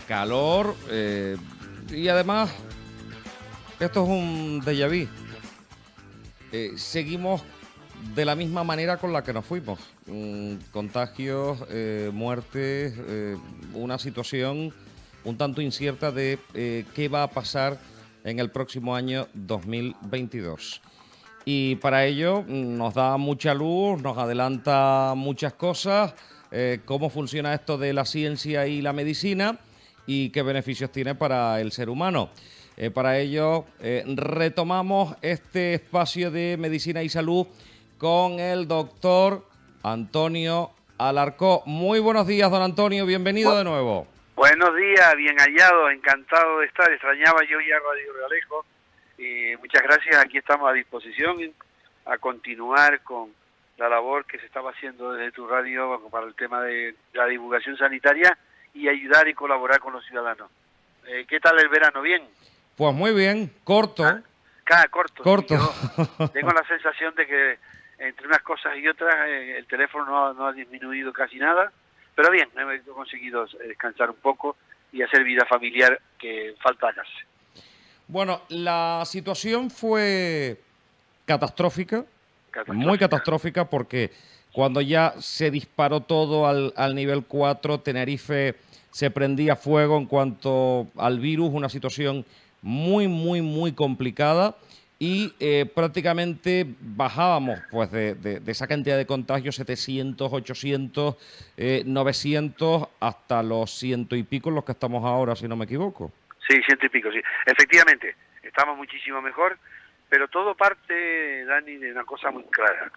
calor y además esto es un déjà vu. Seguimos de la misma manera con la que nos fuimos. Contagios, muertes, una situación un tanto incierta de qué va a pasar en el próximo año 2022. Y para ello nos da mucha luz, nos adelanta muchas cosas, cómo funciona esto de la ciencia y la medicina y qué beneficios tiene para el ser humano. Para ello retomamos este espacio de medicina y salud con el doctor Antonio Alarcó. Muy buenos días, don Antonio, bienvenido de nuevo. Buenos días, bien hallado, encantado de estar, extrañaba yo ya Radio Realejo y muchas gracias, aquí estamos a disposición a continuar con la labor que se estaba haciendo desde tu radio para el tema de la divulgación sanitaria y ayudar y colaborar con los ciudadanos. ¿Qué tal el verano? ¿Bien? Pues muy bien, corto. Corto. Sí, yo tengo la sensación de que entre unas cosas y otras el teléfono no ha disminuido casi nada, pero bien, he conseguido descansar un poco y hacer vida familiar que falta hacerse. Bueno, la situación fue catastrófica, muy catastrófica, porque cuando ya se disparó todo al nivel 4, Tenerife se prendía fuego en cuanto al virus, una situación muy complicada y prácticamente bajábamos pues de esa cantidad de contagios, 700, 800, 900 hasta los 100 y pico en los que estamos ahora, si no me equivoco. Sí, 100 y pico, sí. Efectivamente, estamos muchísimo mejor, pero todo parte, Dani, de una cosa muy clara.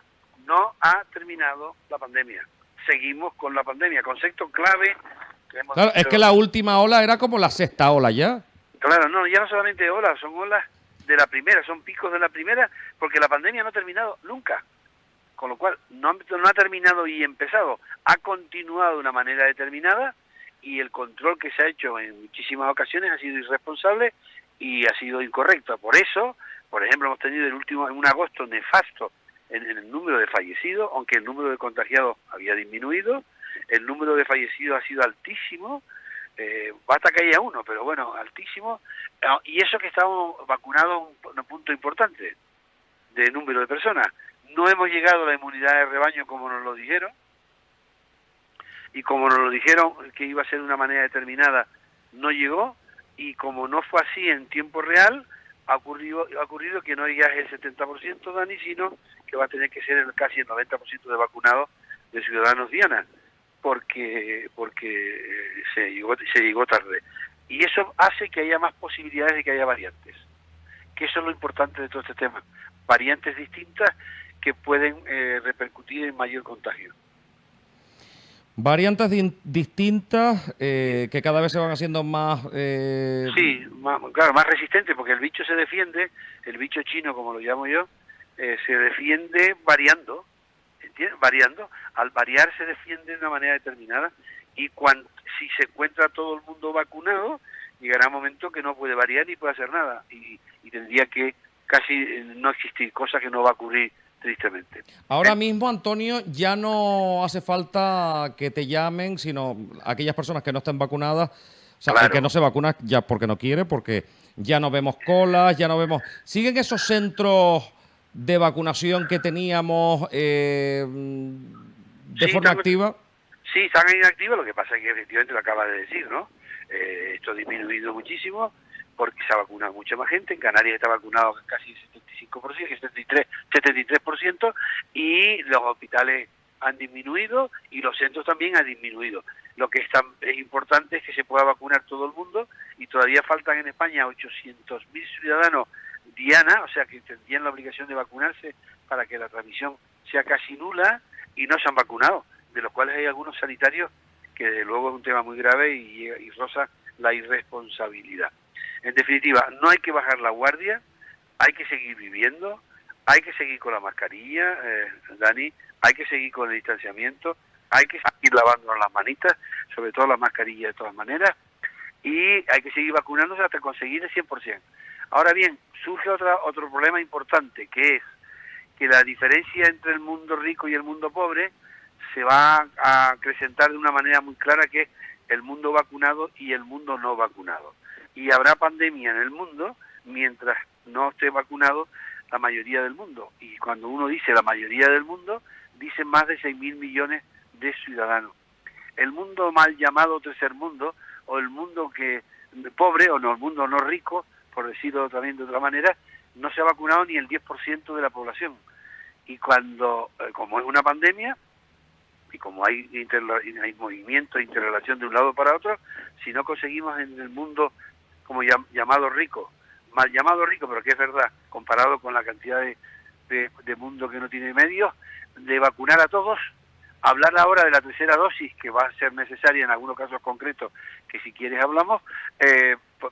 No ha terminado la pandemia. Seguimos con la pandemia. Concepto clave. Claro, es que la última ola era como la sexta ola ya. Claro, no, ya no solamente olas, son olas de la primera, son picos de la primera, porque la pandemia no ha terminado nunca. Con lo cual, no ha terminado y empezado. Ha continuado de una manera determinada y el control que se ha hecho en muchísimas ocasiones ha sido irresponsable y ha sido incorrecto. Por eso, por ejemplo, hemos tenido un agosto nefasto en el número de fallecidos, aunque el número de contagiados había disminuido, el número de fallecidos ha sido altísimo, basta que haya uno, pero bueno, altísimo, y eso que estamos vacunados un punto importante de número de personas. No hemos llegado a la inmunidad de rebaño como nos lo dijeron, y como nos lo dijeron que iba a ser de una manera determinada, no llegó, y como no fue así en tiempo real, ha ocurrido que no ya es el 70%, Dani, sino que va a tener que ser casi el 90% de vacunados de ciudadanos dianas, porque se llegó tarde. Y eso hace que haya más posibilidades de que haya variantes, que eso es lo importante de todo este tema, variantes distintas que pueden repercutir en mayor contagio. Variantes distintas que cada vez se van haciendo más... Sí, claro, más resistentes, porque el bicho se defiende, el bicho chino, como lo llamo yo, se defiende variando, ¿entiendes? Variando. Al variar se defiende de una manera determinada y si se encuentra todo el mundo vacunado, llegará un momento que no puede variar ni puede hacer nada y tendría que casi no existir, cosa que no va a ocurrir tristemente. Ahora mismo, Antonio, ya no hace falta que te llamen, sino aquellas personas que no estén vacunadas, o sea, claro, el que no se vacuna ya porque no quiere, porque ya no vemos colas, ya no vemos... ¿Siguen esos centros de vacunación que teníamos de forma activa? Sí, están inactivos, lo que pasa es que efectivamente lo acabas de decir, ¿no? Esto ha disminuido muchísimo porque se ha vacunado mucha más gente. En Canarias está vacunado casi el 75%, 73%, y los hospitales han disminuido y los centros también han disminuido. Lo que es importante es que se pueda vacunar todo el mundo y todavía faltan en España 800.000 ciudadanos diana, o sea que tendrían la obligación de vacunarse para que la transmisión sea casi nula y no se han vacunado, de los cuales hay algunos sanitarios que desde luego es un tema muy grave y roza la irresponsabilidad. En definitiva, no hay que bajar la guardia, hay que seguir viviendo, hay que seguir con la mascarilla, Dani, hay que seguir con el distanciamiento, hay que seguir lavándonos las manitas, sobre todo la mascarilla de todas maneras, y hay que seguir vacunándose hasta conseguir el 100%. Ahora bien, surge otro problema importante, que es que la diferencia entre el mundo rico y el mundo pobre se va a acrecentar de una manera muy clara, que es el mundo vacunado y el mundo no vacunado. Y habrá pandemia en el mundo mientras no esté vacunado la mayoría del mundo. Y cuando uno dice la mayoría del mundo, dice más de 6.000 millones de ciudadanos. El mundo mal llamado tercer mundo, o el mundo que pobre, o no, el mundo no rico, por decirlo también de otra manera, no se ha vacunado ni el 10% de la población. Y cuando, como es una pandemia, y como hay movimiento, interrelación de un lado para otro, si no conseguimos en el mundo como llamado rico, mal llamado rico, pero que es verdad, comparado con la cantidad de mundo que no tiene medios, de vacunar a todos, hablar ahora de la tercera dosis, que va a ser necesaria en algunos casos concretos, que si quieres hablamos,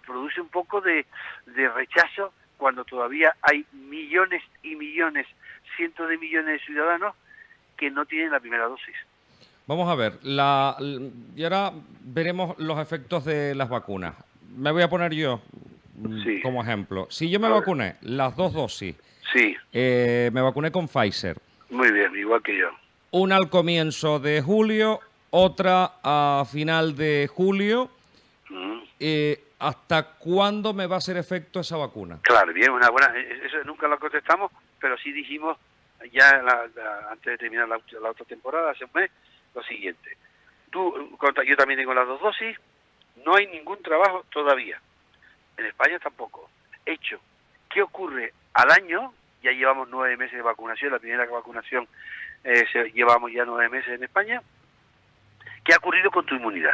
produce un poco de rechazo cuando todavía hay millones y millones, cientos de millones de ciudadanos que no tienen la primera dosis. Vamos a ver, y ahora veremos los efectos de las vacunas. Me voy a poner yo Sí. como ejemplo. Si yo me vacuné las 2 dosis, Sí. Me vacuné con Pfizer. Muy bien, igual que yo. Una al comienzo de julio, otra a final de julio. ¿Hasta cuándo me va a hacer efecto esa vacuna? Claro, bien, una buena. Eso nunca lo contestamos, pero sí dijimos ya antes de terminar la otra temporada, hace un mes, lo siguiente. Yo también tengo las 2 dosis, no hay ningún trabajo todavía. En España tampoco. Hecho. ¿Qué ocurre? Al año, ya llevamos 9 meses de vacunación, la primera vacunación llevamos ya 9 meses en España. ¿Qué ha ocurrido con tu inmunidad?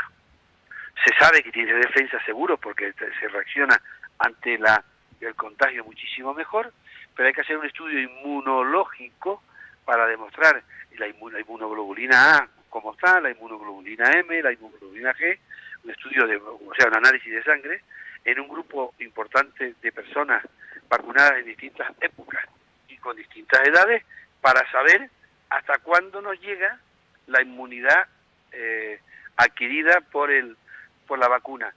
Se sabe que tienes defensa seguro porque se reacciona ante el contagio muchísimo mejor, pero hay que hacer un estudio inmunológico para demostrar la inmunoglobulina A, cómo está, la inmunoglobulina M, la inmunoglobulina G, un estudio un análisis de sangre en un grupo importante de personas vacunadas en distintas épocas y con distintas edades para saber hasta cuándo nos llega la inmunidad adquirida por la vacuna.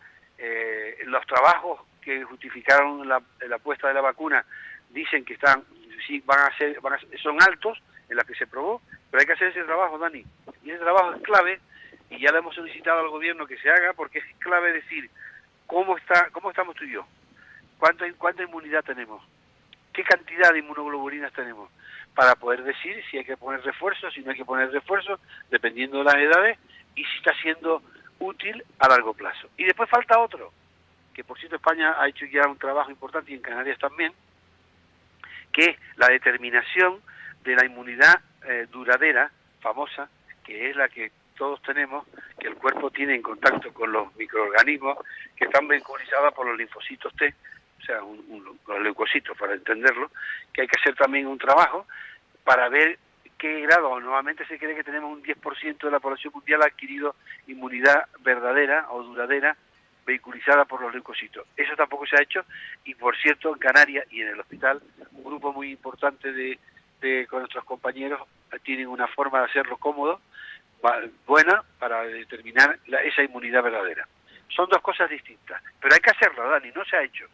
Los trabajos que justificaron la puesta de la vacuna dicen que son altos en las que se probó, pero hay que hacer ese trabajo, Dani, y ese trabajo es clave y ya le hemos solicitado al gobierno que se haga porque es clave decir cómo estamos tú y yo, cuánta inmunidad tenemos, qué cantidad de inmunoglobulinas tenemos, para poder decir si hay que poner refuerzos, si no hay que poner refuerzos, dependiendo de las edades, y si está siendo útil a largo plazo. Y después falta otro, que por cierto España ha hecho ya un trabajo importante y en Canarias también, que es la determinación de la inmunidad duradera, famosa, que es la que todos tenemos, que el cuerpo tiene en contacto con los microorganismos que están vehiculizados por los linfocitos T, o sea, los leucocitos, para entenderlo, que hay que hacer también un trabajo para ver qué grado. Normalmente se cree que tenemos un 10% de la población mundial ha adquirido inmunidad verdadera o duradera vehiculizada por los leucocitos. Eso tampoco se ha hecho y, por cierto, en Canarias y en el hospital, un grupo muy importante con nuestros compañeros tienen una forma de hacerlo cómodo, buena, para determinar esa inmunidad verdadera. Son dos cosas distintas, pero hay que hacerlo, Dani, no se ha hecho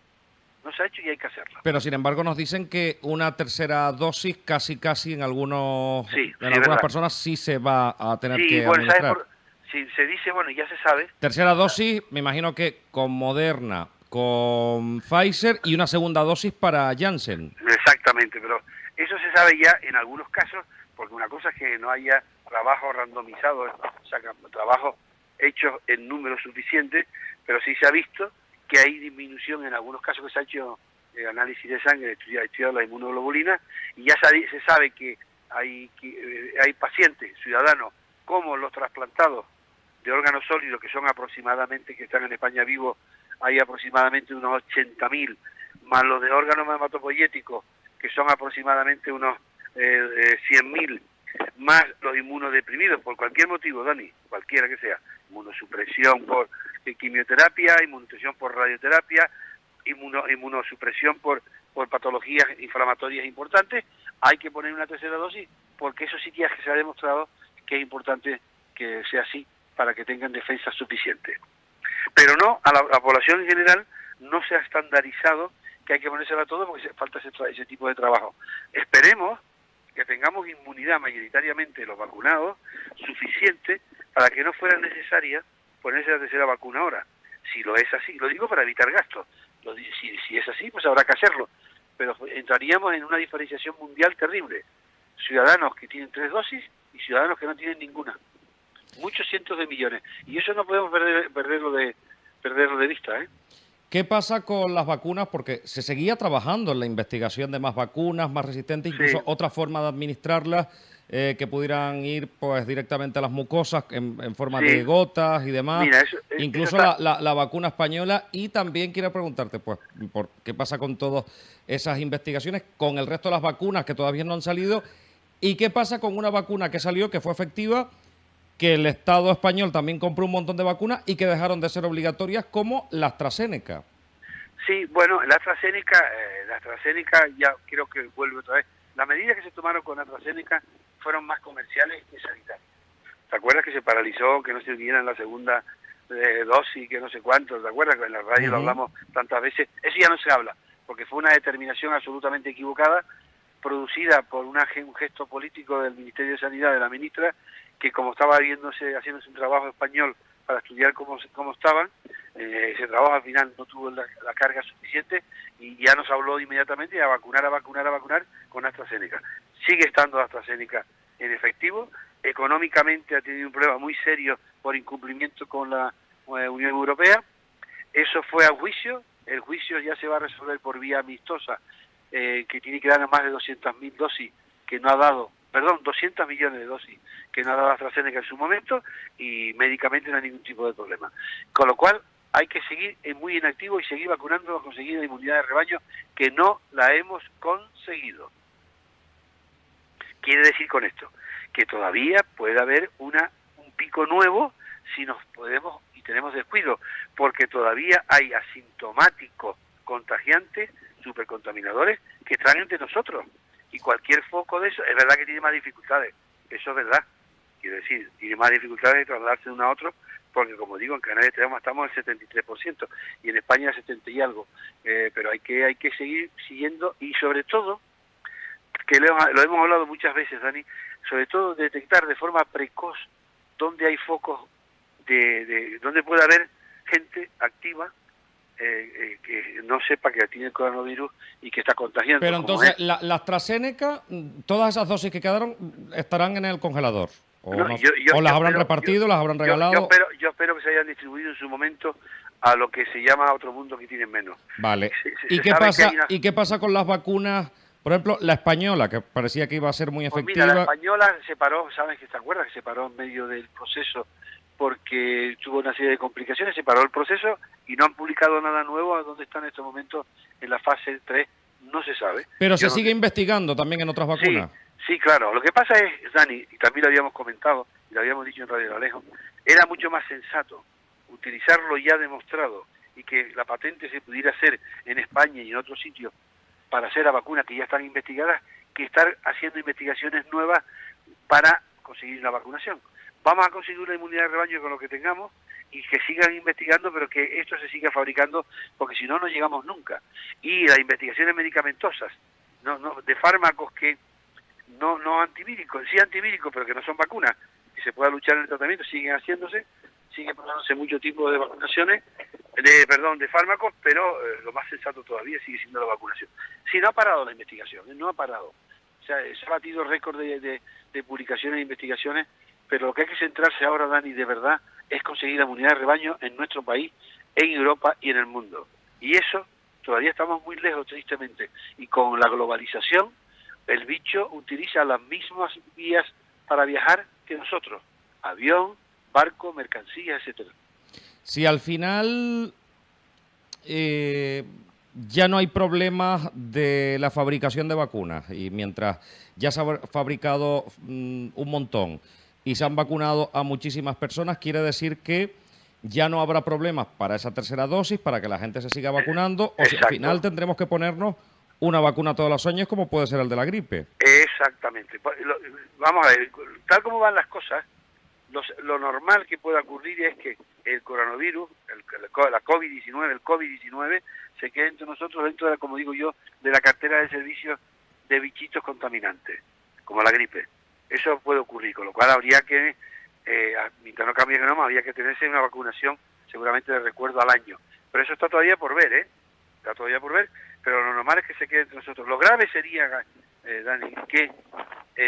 y hay que hacerlo. Pero sin embargo nos dicen que una tercera dosis casi en algunas personas sí se va a tener que administrar. Si se dice, bueno, ya se sabe. Tercera dosis, me imagino que con Moderna, con Pfizer y una segunda dosis para Janssen. Exactamente, pero eso se sabe ya en algunos casos, porque una cosa es que no haya trabajos randomizados, o sea, trabajos hechos en números suficientes, pero sí se ha visto que hay disminución en algunos casos que se ha hecho análisis de sangre, estudiado la inmunoglobulina, y ya se sabe que hay pacientes, ciudadanos, como los trasplantados de órganos sólidos, que son aproximadamente, que están en España vivos, hay aproximadamente unos 80.000, más los de órganos hematopoyéticos, que son aproximadamente unos 100.000, más los inmunodeprimidos, por cualquier motivo, Dani, cualquiera que sea, inmunosupresión por quimioterapia, inmunosupresión por radioterapia, inmunosupresión por patologías inflamatorias importantes, hay que poner una tercera dosis, porque eso sí que se ha demostrado que es importante que sea así, para que tengan defensa suficiente. Pero no, a la población en general no se ha estandarizado que hay que ponérsela a todo porque falta ese tipo de trabajo. Esperemos que tengamos inmunidad mayoritariamente los vacunados suficiente para que no fuera necesaria ponerse la tercera vacuna ahora. Si lo es así, lo digo para evitar gastos. Si es así, pues habrá que hacerlo. Pero entraríamos en una diferenciación mundial terrible. Ciudadanos que tienen 3 dosis y ciudadanos que no tienen ninguna. Muchos cientos de millones. Y eso no podemos perderlo de vista, ¿eh? ¿Qué pasa con las vacunas? Porque se seguía trabajando en la investigación de más vacunas, más resistentes, incluso Sí. otra forma de administrarlas, que pudieran ir pues directamente a las mucosas en forma Sí. de gotas y demás. Mira, Incluso eso está... la vacuna española. Y también quiero preguntarte, pues, ¿qué pasa con todas esas investigaciones, con el resto de las vacunas que todavía no han salido? ¿Y qué pasa con una vacuna que salió, que fue efectiva, que el Estado español también compró un montón de vacunas y que dejaron de ser obligatorias, como la AstraZeneca? Sí, bueno, la AstraZeneca ya creo que vuelve otra vez. Las medidas que se tomaron con AstraZeneca fueron más comerciales que sanitarias. ¿Te acuerdas que se paralizó, que no se dieran la segunda dosis, que no sé cuánto? ¿Te acuerdas que en la radio lo hablamos tantas veces? Eso ya no se habla, porque fue una determinación absolutamente equivocada, producida por un gesto político del Ministerio de Sanidad, de la ministra, que como estaba haciéndose un trabajo español para estudiar cómo estaban, ese trabajo al final no tuvo la carga suficiente y ya nos habló inmediatamente a vacunar con AstraZeneca. Sigue estando AstraZeneca en efectivo, económicamente ha tenido un problema muy serio por incumplimiento con la Unión Europea. Eso fue a juicio, el juicio ya se va a resolver por vía amistosa, que tiene que dar más de 200.000 dosis que no ha dado, 200 millones de dosis que no ha dado AstraZeneca en su momento, y médicamente no hay ningún tipo de problema. Con lo cual hay que seguir muy inactivo y seguir vacunando, conseguir la inmunidad de rebaño, que no la hemos conseguido. Quiere decir con esto que todavía puede haber un pico nuevo si nos podemos y tenemos descuido, porque todavía hay asintomáticos contagiantes, supercontaminadores, que están entre nosotros, y cualquier foco de eso, es verdad que tiene más dificultades, eso es verdad, quiero decir, tiene más dificultades de trasladarse de uno a otro, porque como digo, en Canarias estamos al 73%, y en España al 70 y algo, pero hay que seguir siguiendo, y sobre todo, que lo hemos hablado muchas veces, Dani, sobre todo detectar de forma precoz donde hay focos, donde puede haber gente activa, que no sepa que tiene el coronavirus y que está contagiando. Pero entonces, la AstraZeneca, todas esas dosis que quedaron estarán en el congelador. ¿O, no, no? yo ¿O las habrán espero, repartido, las habrán regalado? Yo espero que se hayan distribuido en su momento a lo que se llama otro mundo que tienen menos. Vale. ¿Y qué pasa con las vacunas? Por ejemplo, la española, que parecía que iba a ser muy Pues efectiva. mira, la española se paró, ¿sabes que te acuerdas? Que se paró en medio del proceso porque tuvo una serie de complicaciones, se paró el proceso y no han publicado nada nuevo. ¿A dónde están en estos momentos en la fase 3? No se sabe. Pero se sigue investigando también en otras vacunas. Sí, claro. Lo que pasa es, Dani, y también lo habíamos comentado, y lo habíamos dicho en Radio Alejo, era mucho más sensato utilizar lo ya demostrado y que la patente se pudiera hacer en España y en otros sitios para hacer la vacuna que ya están investigadas, que estar haciendo investigaciones nuevas para conseguir la vacunación. Vamos a conseguir una inmunidad de rebaño con lo que tengamos y que sigan investigando, pero que esto se siga fabricando, porque si no, no llegamos nunca. Y las investigaciones medicamentosas, de fármacos que no antivíricos, sí antivíricos, pero que no son vacunas, que se pueda luchar en el tratamiento, siguen haciéndose, siguen probándose muchos tipos de vacunaciones, de fármacos, pero lo más sensato todavía sigue siendo la vacunación. Si no ha parado la investigación, no ha parado. O sea, se ha batido récord de publicaciones e investigaciones, pero lo que hay que centrarse ahora, Dani, de verdad, es conseguir la inmunidad de rebaño en nuestro país, en Europa y en el mundo. Y eso todavía estamos muy lejos, tristemente. Y con la globalización, el bicho utiliza las mismas vías para viajar que nosotros. Avión, barco, mercancías, etcétera. Si al final ya no hay problemas de la fabricación de vacunas, y mientras ya se ha fabricado un montón y se han vacunado a muchísimas personas, quiere decir que ya no habrá problemas para esa tercera dosis, para que la gente se siga vacunando, o si al final tendremos que ponernos una vacuna todos los años, como puede ser el de la gripe. Exactamente. Vamos a ver, tal como van las cosas, lo normal que pueda ocurrir es que el coronavirus, la COVID-19, el COVID-19, se quede entre nosotros dentro de, como digo yo, de la cartera de servicios de bichitos contaminantes, como la gripe. Eso puede ocurrir, con lo cual habría que mientras no cambie el genoma, había que tenerse una vacunación, seguramente de recuerdo al año. Pero eso está todavía por ver, está todavía por ver, pero lo normal es que se quede entre nosotros. Lo grave sería, Dani, que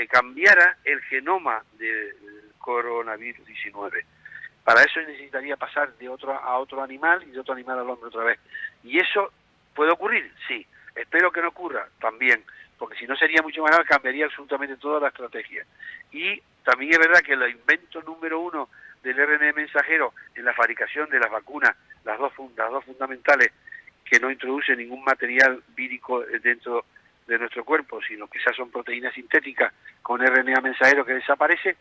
cambiara el genoma del coronavirus 19. Para eso necesitaría pasar de otro a otro animal y de otro animal al hombre otra vez. ¿Y eso puede ocurrir? Sí. Espero que no ocurra también, porque si no sería mucho más grave, cambiaría absolutamente toda la estrategia. Y también es verdad que el invento número uno del RNA mensajero en la fabricación de las vacunas, las dos fundamentales, que no introducen ningún material vírico dentro de nuestro cuerpo, sino que esas son proteínas sintéticas con RNA mensajero que desaparece,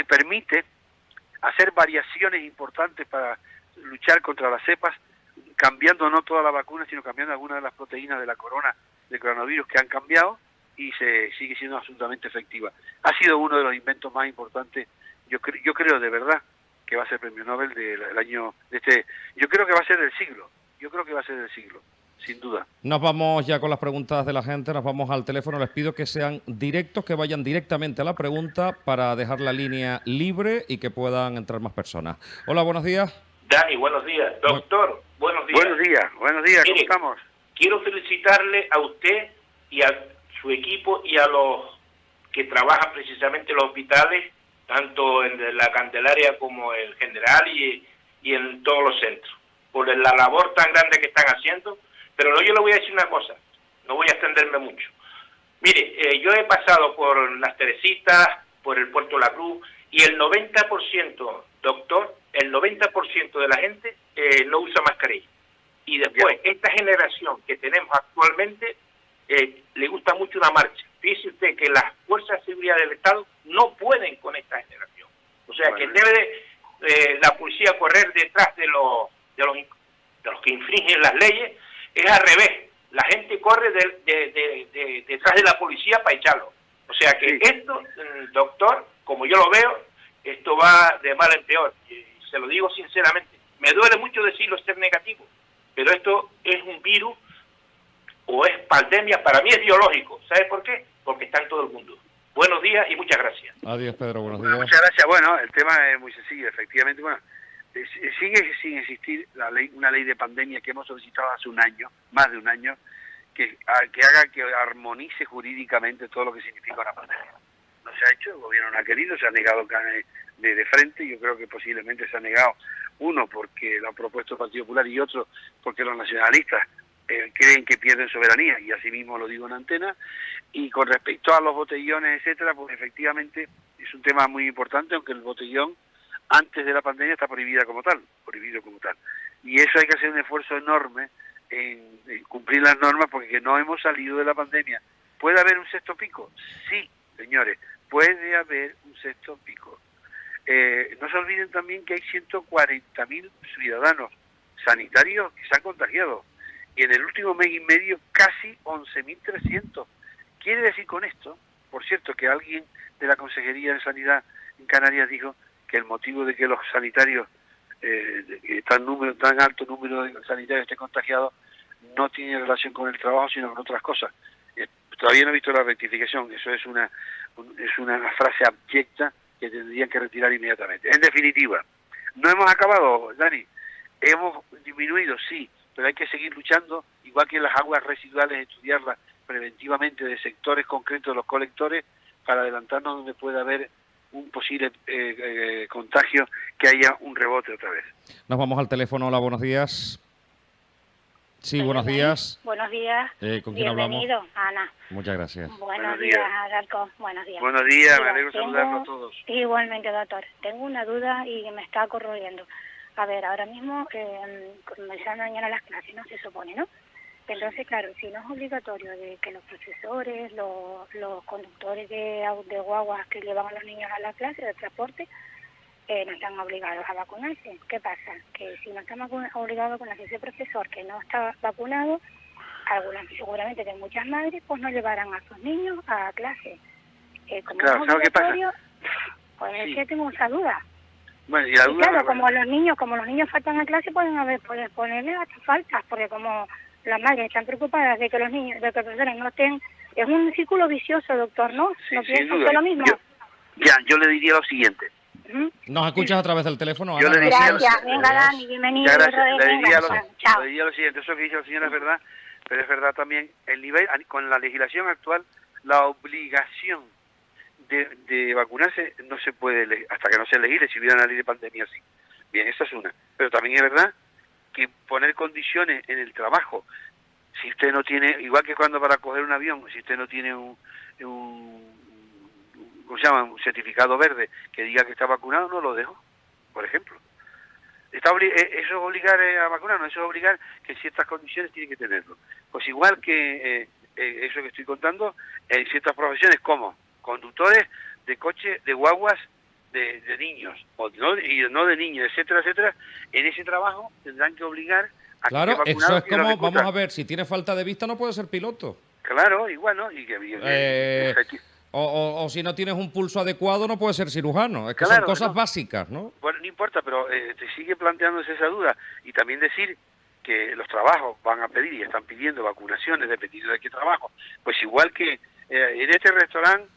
permite hacer variaciones importantes para luchar contra las cepas, cambiando no toda la vacuna, sino cambiando algunas de las proteínas de la corona del coronavirus que han cambiado, y se sigue siendo absolutamente efectiva. Ha sido uno de los inventos más importantes, yo creo de verdad que va a ser premio Nobel del año de este, yo creo que va a ser del siglo, sin duda. Nos vamos ya con las preguntas de la gente, nos vamos al teléfono. Les pido que sean directos, que vayan directamente a la pregunta para dejar la línea libre y que puedan entrar más personas. Hola, buenos días. Dani, buenos días. Doctor, buenos días. Buenos días, ¿cómo Mire, estamos? Quiero felicitarle a usted y a su equipo y a los que trabajan precisamente en los hospitales, tanto en la Candelaria como el General y en todos los centros, por la labor tan grande que están haciendo. Pero yo le voy a decir una cosa, no voy a extenderme mucho. Mire, yo he pasado por Las Teresitas, por el Puerto La Cruz, y el 90%, doctor, el 90% de la gente no usa mascarilla. Y después, esta generación que tenemos actualmente, le gusta mucho una marcha. Fíjese usted que las fuerzas de seguridad del Estado no pueden con esta generación. O sea, que debe la policía correr detrás de los que infringen las leyes. Es al revés, la gente corre detrás de la policía para echarlo. O sea que esto, doctor, como yo lo veo, esto va de mal en peor. Y se lo digo sinceramente, me duele mucho decirlo, ser negativo, pero esto es un virus o es pandemia, para mí es biológico. ¿Sabe por qué? Porque está en todo el mundo. Buenos días y muchas gracias. Adiós, Pedro, buenos días. Muchas gracias. Bueno, el tema es muy sencillo, efectivamente. Bueno, sigue sin existir una ley de pandemia que hemos solicitado hace un año, más de un año, que haga que armonice jurídicamente todo lo que significa una pandemia. No se ha hecho, el gobierno no ha querido, se ha negado de frente. Yo creo que posiblemente se ha negado, uno porque lo ha propuesto el Partido Popular y otro porque los nacionalistas creen que pierden soberanía, y así mismo lo digo en antena. Y con respecto a los botellones, etcétera, pues efectivamente es un tema muy importante, aunque el botellón antes de la pandemia está prohibido como tal. Y eso hay que hacer un esfuerzo enorme en cumplir las normas, porque no hemos salido de la pandemia. ¿Puede haber un sexto pico? Sí, señores, puede haber un sexto pico. No se olviden también que hay 140.000 ciudadanos sanitarios que se han contagiado, y en el último mes y medio casi 11.300. Quiere decir con esto, por cierto, que alguien de la Consejería de Sanidad en Canarias dijo que el motivo de que los sanitarios, tan alto número de sanitarios estén contagiados, no tiene relación con el trabajo, sino con otras cosas. Todavía no he visto la rectificación. Eso es una frase abyecta que tendrían que retirar inmediatamente. En definitiva, no hemos acabado, Dani. Hemos disminuido, sí, pero hay que seguir luchando, igual que las aguas residuales, estudiarlas preventivamente de sectores concretos de los colectores, para adelantarnos donde pueda haber un posible contagio, que haya un rebote otra vez. Nos vamos al teléfono. Hola, buenos días. Sí, buenos días. Buenos días. ¿Con quién hablamos? Bienvenido, Ana. Muchas gracias. Buenos días, Adarco. Buenos días. Buenos días, Mira, me alegro saludarlos a todos. Igualmente, doctor. Tengo una duda y me está corroyendo. A ver, ahora mismo comenzan mañana las clases, ¿no? Se supone, ¿no? Entonces, claro, si no es obligatorio de que los profesores, los conductores de guaguas que llevan a los niños a la clase de transporte, no están obligados a vacunarse. ¿Qué pasa? Que si no están obligados a vacunarse, ese profesor que no está vacunado, seguramente de muchas madres, pues no llevarán a sus niños a clase. Como claro, es ¿sabes qué pasa? Pues es que tengo esa duda. Bueno, y la duda, claro, como los niños faltan a clase, pueden ponerle hasta faltas, porque como las madres están preocupadas de que los profesores no estén, es un círculo vicioso, doctor, ¿no? Sí, ¿No sin piensan duda. lo mismo? Yo le diría lo siguiente. Nos escuchas a través del teléfono, Yo Ana. le diría- Gracias, venga Dani, bienvenido Ya, otra gracias. vez, Le venga, diría chao. le diría lo siguiente, eso que dice la señora es verdad, pero es verdad también, el nivel, con la legislación actual, la obligación de vacunarse no se puede, hasta que no se legisle, si hubiera una ley de pandemia así. Bien, esa es una. Pero también es verdad que poner condiciones en el trabajo, si usted no tiene, igual que cuando para coger un avión, si usted no tiene un ¿cómo se llama? Un certificado verde que diga que está vacunado, no lo dejo, por ejemplo. Eso es obligar a vacunarnos, eso es obligar que en ciertas condiciones tiene que tenerlo. Pues igual que eso que estoy contando, en ciertas profesiones como conductores de coches, de guaguas, de niños, y no de niños, etcétera, etcétera, en ese trabajo tendrán que obligar a Claro, que eso es que lo como, reclutan. vamos a ver, si tiene falta de vista no puede ser piloto. Claro, igual, ¿no? O si no tienes un pulso adecuado no puede ser cirujano. Es que Claro, son cosas no. básicas, ¿no? Bueno, no importa, pero te sigue planteándose esa duda. Y también decir que los trabajos van a pedir y están pidiendo vacunaciones dependiendo de qué trabajo. Pues igual que en este restaurante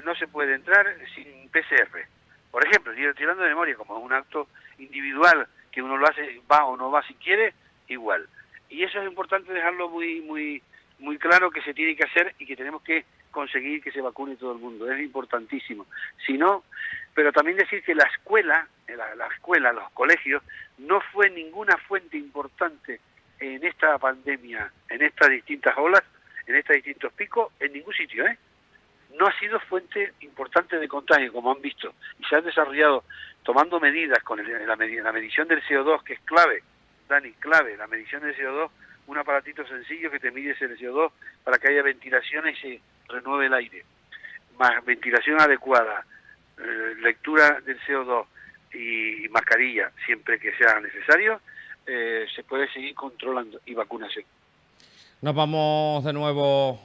no se puede entrar sin PCR. Por ejemplo, tirando de memoria, como es un acto individual que uno lo hace, va o no va si quiere, igual. Y eso es importante dejarlo muy claro que se tiene que hacer y que tenemos que conseguir que se vacune todo el mundo. Es importantísimo. Si no, pero también decir que la escuela, los colegios, no fue ninguna fuente importante en esta pandemia, en estas distintas olas, en estos distintos picos, en ningún sitio, no ha sido fuente importante de contagio, como han visto, y se han desarrollado tomando medidas con la medición del CO2, que es clave, Dani, clave, la medición del CO2, un aparatito sencillo que te mide ese CO2 para que haya ventilación y se renueve el aire, más ventilación adecuada, lectura del CO2 y mascarilla, siempre que sea necesario, se puede seguir controlando y vacunación. Nos vamos de nuevo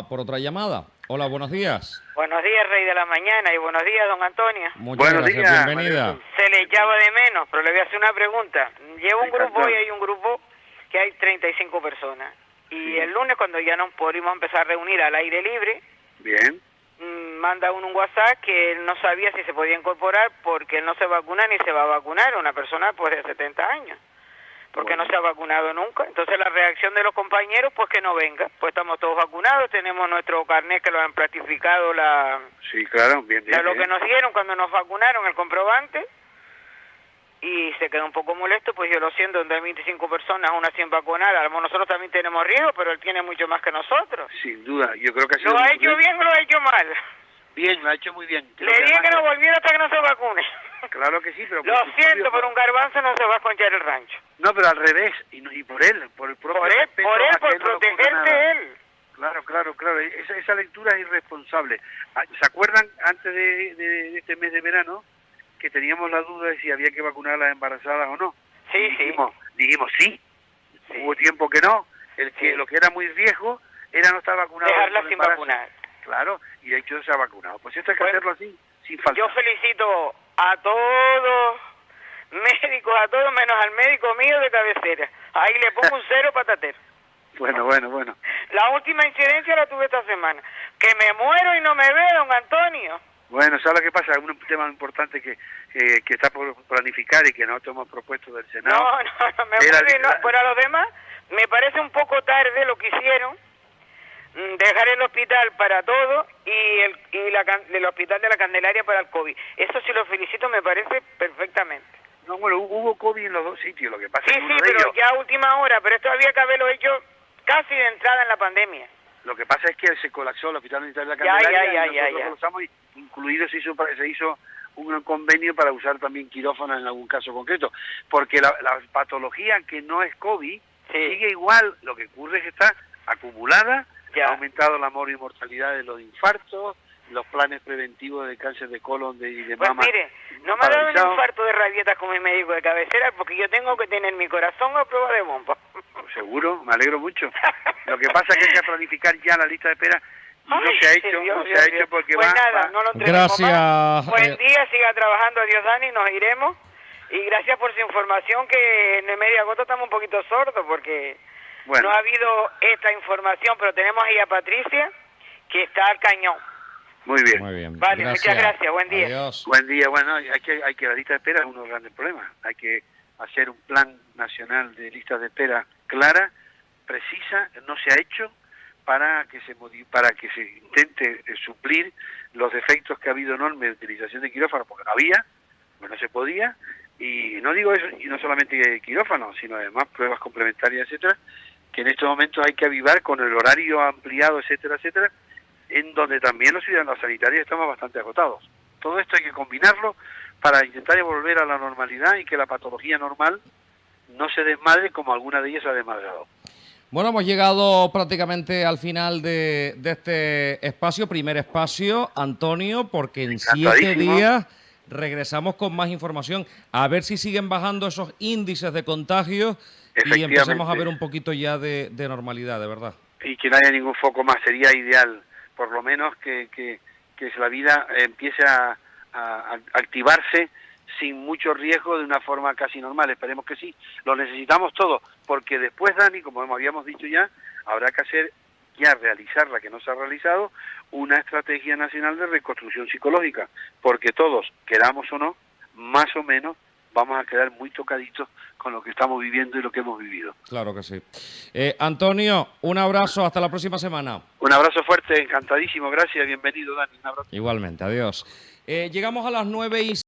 por otra llamada. Hola, buenos días. Buenos días, Rey de la Mañana, y buenos días, don Antonio. Muchas Buenos gracias, días, bienvenida. Se le echaba de menos, pero le voy a hacer una pregunta. Llevo un grupo y hay un grupo que hay 35 personas. Y el lunes, cuando ya nos pudimos empezar a reunir al aire libre, Bien. manda uno un WhatsApp que él no sabía si se podía incorporar porque él no se vacuna ni se va a vacunar, una persona pues de 70 años. Porque no se ha vacunado nunca. Entonces la reacción de los compañeros, pues que no venga. Pues estamos todos vacunados, tenemos nuestro carnet que lo han plastificado Sí, claro, bien. lo que nos dieron cuando nos vacunaron, el comprobante, y se quedó un poco molesto, pues yo lo siento, donde hay 25 personas, una 100 vacunadas, nosotros también tenemos riesgo, pero él tiene mucho más que nosotros. Sin duda, yo creo que ha sido ¿Lo ha muy hecho bien o lo ha hecho mal? Bien, lo ha hecho muy bien. Le dije que no volviera hasta que no se vacune. Claro que sí, pero... Lo siento, por un garbanzo no se va a conchar el rancho. No, pero al revés, y por él, por el propio Por él, respeto a que por él no lo ponga protegerse nada. él. Claro. Esa lectura es irresponsable. ¿Se acuerdan antes de este mes de verano que teníamos la duda de si había que vacunar a las embarazadas o no? Sí, Dijimos sí. Hubo tiempo que no. Lo que era muy viejo era no estar vacunado. Dejarla sin vacunar. Claro, y de hecho se ha vacunado. Pues esto hay que hacerlo así, sin falta. Yo felicito a todos médicos, a todos menos al médico mío de cabecera. Ahí le pongo un 0 patatero. Bueno. La última incidencia la tuve esta semana. Que me muero y no me ve, don Antonio. Bueno, ¿sabes lo que pasa? Un tema importante que está por planificar y que nosotros hemos propuesto del Senado. No, me muero y no. Pero a los demás me parece un poco tarde lo que hicieron. Dejar el hospital para todo y el hospital de la Candelaria para el COVID. Eso sí lo felicito, me parece perfectamente. No, bueno, hubo COVID en los dos sitios, lo que pasa Sí, es que pero ya a última hora, pero esto había que haberlo hecho casi de entrada en la pandemia. Lo que pasa es que se colapsó el hospital militar de la Candelaria y nosotros colapsamos, incluido se hizo un convenio para usar también quirófanos en algún caso concreto, porque la patología que no es COVID sigue igual, lo que ocurre es que está acumulada. Ha aumentado la mortalidad de los infartos, los planes preventivos de cáncer de colon y de mama. Pues mire, no me ha dado un infarto de rabietas con mi médico de cabecera porque yo tengo que tener mi corazón a prueba de bomba. Seguro, me alegro mucho. Lo que pasa es que hay que planificar ya la lista de espera. No se ha hecho porque pues va. No lo gracias. Más. Buen día, siga trabajando, adiós Dani, nos iremos. Y gracias por su información, que en el media gota estamos un poquito sordos porque... Bueno. No ha habido esta información, pero tenemos ahí a Patricia, que está al cañón. Muy bien. Muy bien. Vale, muchas gracias, buen día. Adiós. Buen día. Bueno, hay que la lista de espera es uno de los grandes problemas. Hay que hacer un plan nacional de listas de espera clara, precisa, no se ha hecho para que se intente suplir los defectos que ha habido enormes de utilización de quirófanos, porque no había, pues no se podía, y no digo eso, y no solamente quirófanos, sino además pruebas complementarias, etcétera, que en estos momentos hay que avivar con el horario ampliado, etcétera, etcétera, en donde también los ciudadanos sanitarios estamos bastante agotados. Todo esto hay que combinarlo para intentar volver a la normalidad y que la patología normal no se desmadre como alguna de ellas ha desmadrado. Bueno, hemos llegado prácticamente al final de este espacio, primer espacio, Antonio, porque en 7 días regresamos con más información, a ver si siguen bajando esos índices de contagios y empecemos a ver un poquito ya de normalidad, de verdad. Y que no haya ningún foco más, sería ideal, por lo menos que la vida empiece a activarse sin mucho riesgo de una forma casi normal. Esperemos que sí, lo necesitamos todo, porque después, Dani, como habíamos dicho ya, habrá que realizar la que no se ha realizado, una estrategia nacional de reconstrucción psicológica, porque todos, queramos o no, más o menos, vamos a quedar muy tocaditos con lo que estamos viviendo y lo que hemos vivido. Claro que sí. Antonio, un abrazo, hasta la próxima semana. Un abrazo fuerte, encantadísimo, gracias, bienvenido, Dani, un abrazo. Igualmente, adiós. Llegamos a las 9:00.